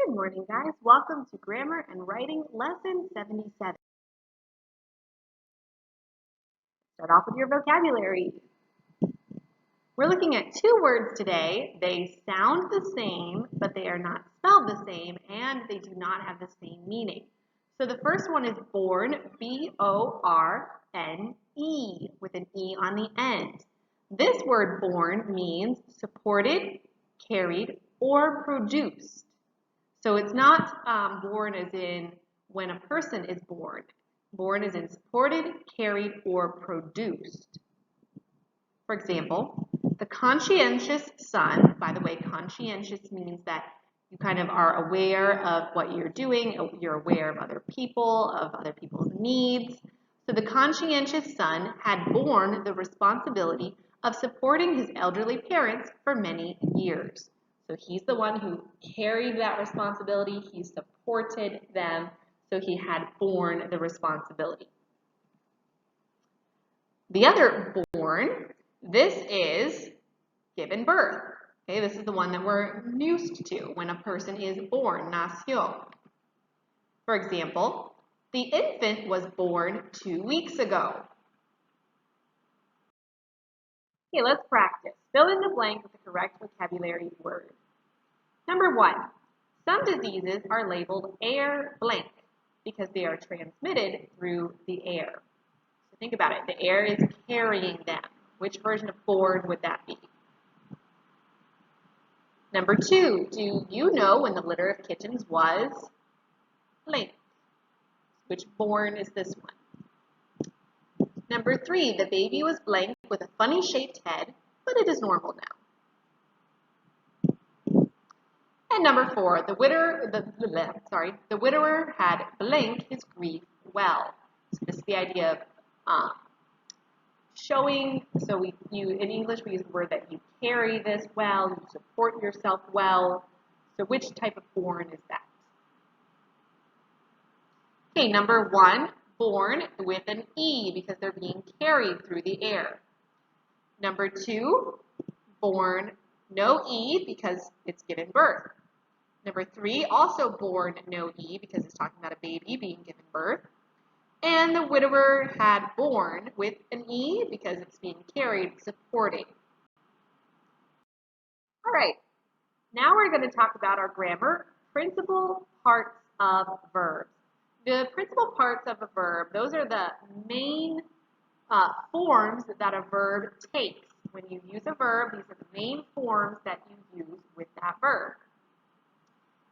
Good morning, guys. Welcome to Grammar and Writing Lesson 77. Start off with your vocabulary. We're looking at two words today. They sound the same, but they are not spelled the same, and they do not have the same meaning. So the first one is born, B-O-R-N-E, with an E on the end. This word born means supported, carried, or produced. So it's not born as in when a person is born. Born is in supported, carried, or produced. For example, the conscientious son, by the way, conscientious means that you kind of are aware of what you're doing, you're aware of other people's needs. So the conscientious son had borne the responsibility of supporting his elderly parents for many years. So he's the one who carried that responsibility, he supported them, so he had borne the responsibility. The other born, this is given birth. Okay, this is the one that we're used to when a person is born, nació. For example, the infant was born 2 weeks ago. Okay, let's practice. Fill in the blank with the correct vocabulary word. Number 1, some diseases are labeled air blank because they are transmitted through the air. So think about it. The air is carrying them. Which version of born would that be? Number 2, do you know when the litter of kittens was blank? Which born is this one? Number 3, the baby was blank with a funny shaped head, but it is normal now. And number 4, the widower had blank his grief well. So this is the idea of showing. So in English we use the word that you carry this well, you support yourself well. So which type of born is that? Okay, number 1, born with an E because they're being carried through the air. Number 2, born no E because it's given birth. Number 3, also born no E because it's talking about a baby being given birth. And the widower had born with an E because it's being carried, supporting. All right, now we're going to talk about our grammar, principal parts of verbs. The principal parts of a verb, those are the main forms that a verb takes. When you use a verb, these are the main forms that you use with that verb.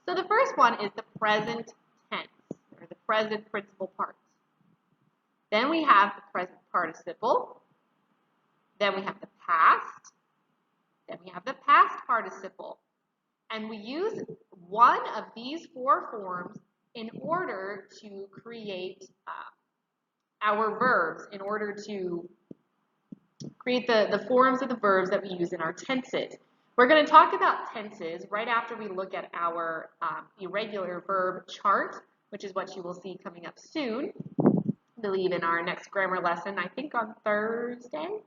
So the first one is the present tense, or the present principal parts. Then we have the present participle. Then we have the past. Then we have the past participle. And we use one of these 4 forms in order to create our verbs, in order to create the forms of the verbs that we use in our tenses. We're going to talk about tenses right after we look at our irregular verb chart, which is what you will see coming up soon. I believe in our next grammar lesson, I think on Thursday,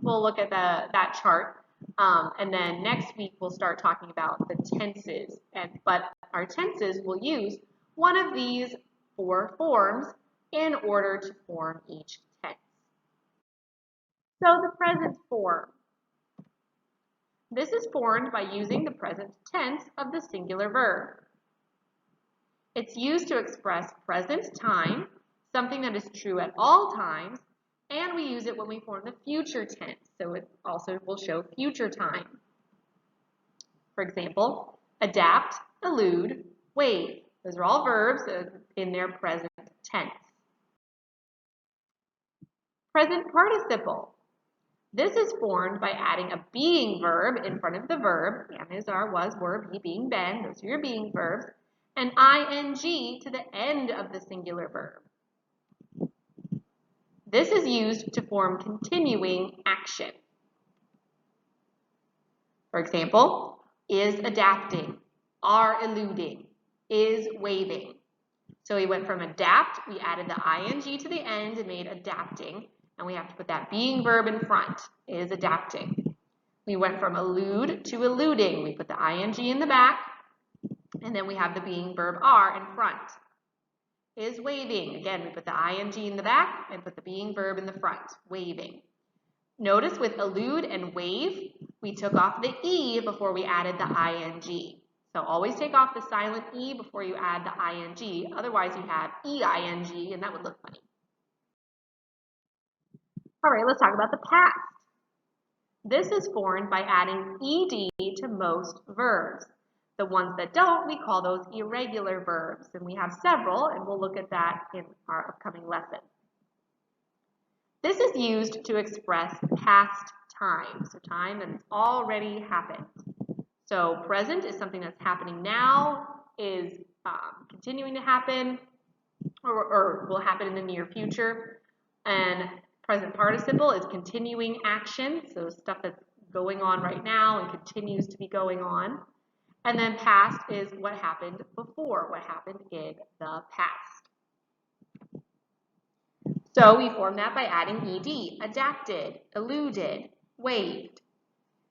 we'll look at that chart. And then next week we'll start talking about the tenses. But our tenses will use one of these 4 forms in order to form each tense. So the present form. This is formed by using the present tense of the singular verb. It's used to express present time, something that is true at all times, and we use it when we form the future tense, so it also will show future time. For example, adapt, elude, wave. Those are all verbs in their present tense. Present participle. This is formed by adding a being verb in front of the verb, am, is, are, was, were, be, being, been, those are your being verbs, and ing to the end of the singular verb. This is used to form continuing action. For example, is adapting, are eluding, is waving. So we went from adapt, we added the ing to the end and made adapting, and we have to put that being verb in front, is adapting. We went from elude to eluding, we put the ing in the back, And then we have the being verb are in front. Is waving. Again, we put the ing in the back and put the being verb in the front, waving. Notice with allude and wave, we took off the E before we added the ing. So always take off the silent E before you add the ing. Otherwise, you have EING, and that would look funny. All right, let's talk about the past. This is formed by adding ed to most verbs. The ones that don't, we call those irregular verbs, and we have several, and we'll look at that in our upcoming lesson. This is used to express past time, so time that has already happened. So present is something that's happening now, is continuing to happen, or will happen in the near future. And present participle is continuing action, so stuff that's going on right now and continues to be going on. And then past is what happened before, what happened in the past. So we form that by adding ed, adapted, alluded, waved.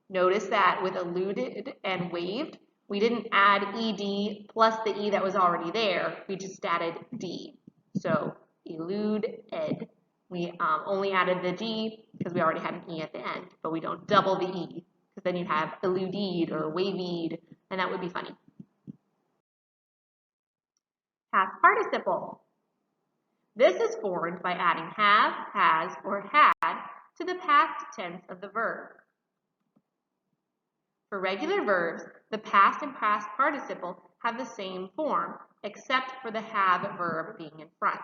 Notice that with alluded and waved, we didn't add ed plus the e that was already there, we just added d. So eluded, we only added the d because we already had an e at the end, but we don't double the e, because then you have eluded or waved, and that would be funny. Past participle. This is formed by adding have, has, or had to the past tense of the verb. For regular verbs, the past and past participle have the same form, except for the have verb being in front.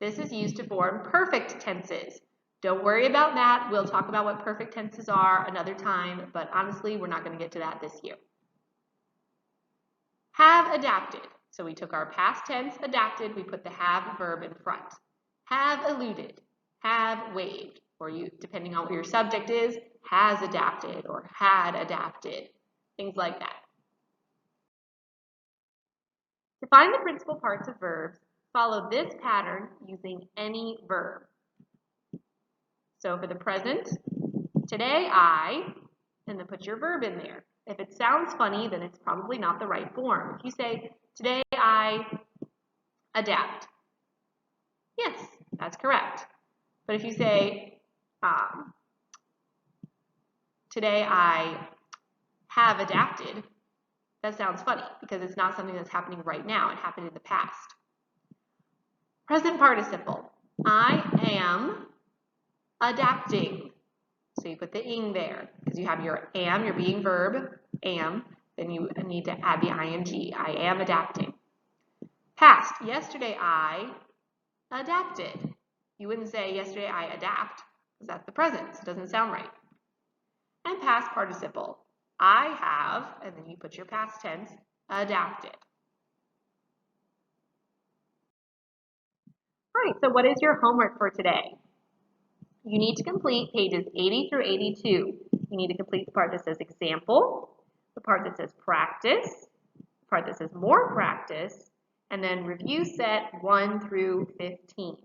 This is used to form perfect tenses. Don't worry about that. We'll talk about what perfect tenses are another time, but honestly, we're not going to get to that this year. Have adapted. So we took our past tense adapted, we put the have verb in front. Have alluded, have waved, or you, depending on what your subject is, has adapted or had adapted, things like that. To find the principal parts of verbs, follow this pattern using any verb. So for the present, today I, and then put your verb in there. If it sounds funny, then it's probably not the right form. If you say, today I adapt, yes, that's correct. But if you say, today I have adapted, that sounds funny because it's not something that's happening right now. It happened in the past. Present participle. I am adapting. So you put the ing there because you have your am, your being verb, am. Then you need to add the ing. I am adapting. Past. Yesterday I adapted. You wouldn't say yesterday I adapt because that's the present. So it doesn't sound right. And past participle. I have, and then you put your past tense, adapted. All right, so what is your homework for today? You need to complete pages 80 through 82. You need to complete the part that says example, the part that says practice, the part that says more practice, and then review set 1 through 15.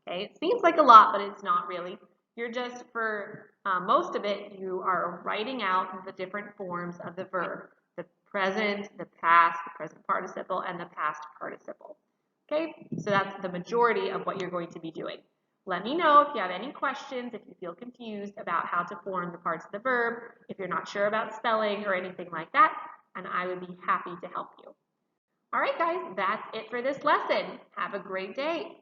Okay, it seems like a lot, but it's not really. You're just, for most of it, you are writing out the different forms of the verb, the present, the past, the present participle, and the past participle. Okay, so that's the majority of what you're going to be doing. Let me know if you have any questions, if you feel confused about how to form the parts of the verb, if you're not sure about spelling or anything like that, and I would be happy to help you. All right, guys, that's it for this lesson. Have a great day.